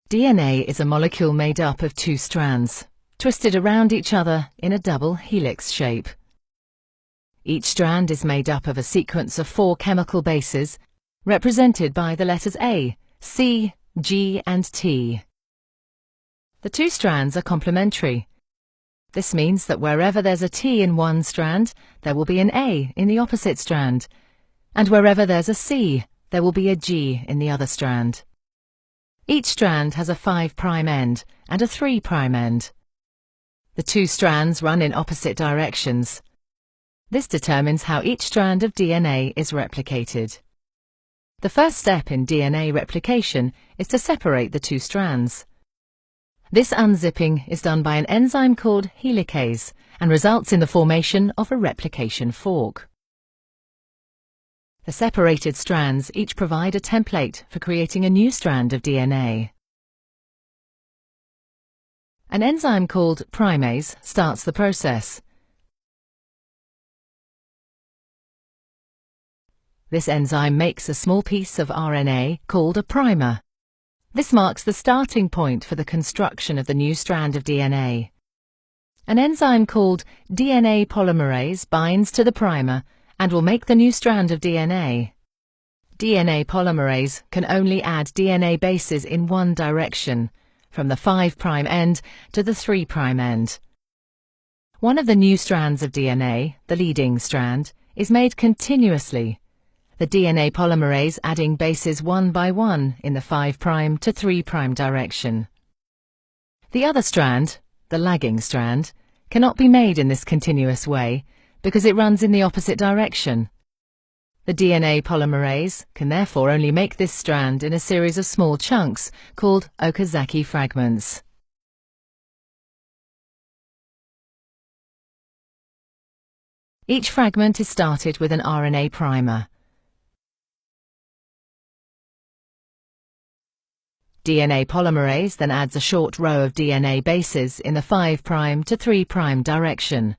DNA is a molecule made up of two strands, twisted around each other in a double helix shape. Each strand is made up of a sequence of 4 chemical bases, represented by the letters A, C, G and T. The two strands are complementary. This means that wherever there's a T in one strand, there will be an A in the opposite strand, and wherever there's a C, there will be a G in the other strand. Each strand has a 5' end and a 3' end. The two strands run in opposite directions. This determines how each strand of DNA is replicated. The first step in DNA replication is to separate the two strands. This unzipping is done by an enzyme called helicase and results in the formation of a replication fork. The separated strands each provide a template for creating a new strand of DNA. An enzyme called primase starts the process. This enzyme makes a small piece of RNA called a primer. This marks the starting point for the construction of the new strand of DNA. An enzyme called DNA polymerase binds to the primer and will make the new strand of DNA. DNA polymerase can only add DNA bases in one direction, from the 5' end to the 3' end. One of the new strands of DNA, the leading strand, is made continuously, the DNA polymerase adding bases one by one in the 5' to 3' direction. The other strand, the lagging strand, cannot be made in this continuous way because it runs in the opposite direction. The DNA polymerase can therefore only make this strand in a series of small chunks called Okazaki fragments. Each fragment is started with an RNA primer. DNA polymerase then adds a short row of DNA bases in the 5' to 3' direction.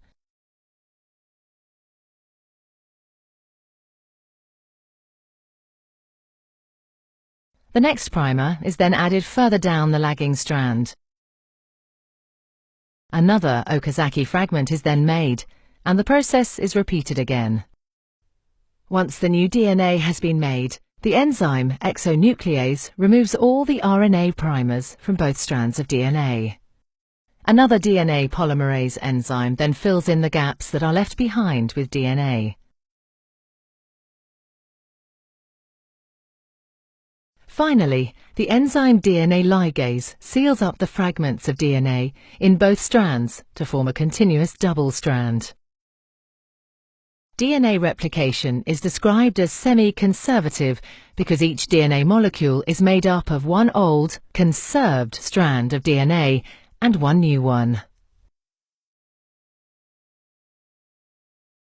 The next primer is then added further down the lagging strand. Another Okazaki fragment is then made, and the process is repeated again. Once the new DNA has been made, the enzyme exonuclease removes all the RNA primers from both strands of DNA. Another DNA polymerase enzyme then fills in the gaps that are left behind with DNA. Finally, the enzyme DNA ligase seals up the fragments of DNA in both strands to form a continuous double strand. DNA replication is described as semi-conservative because each DNA molecule is made up of one old, conserved strand of DNA and one new one.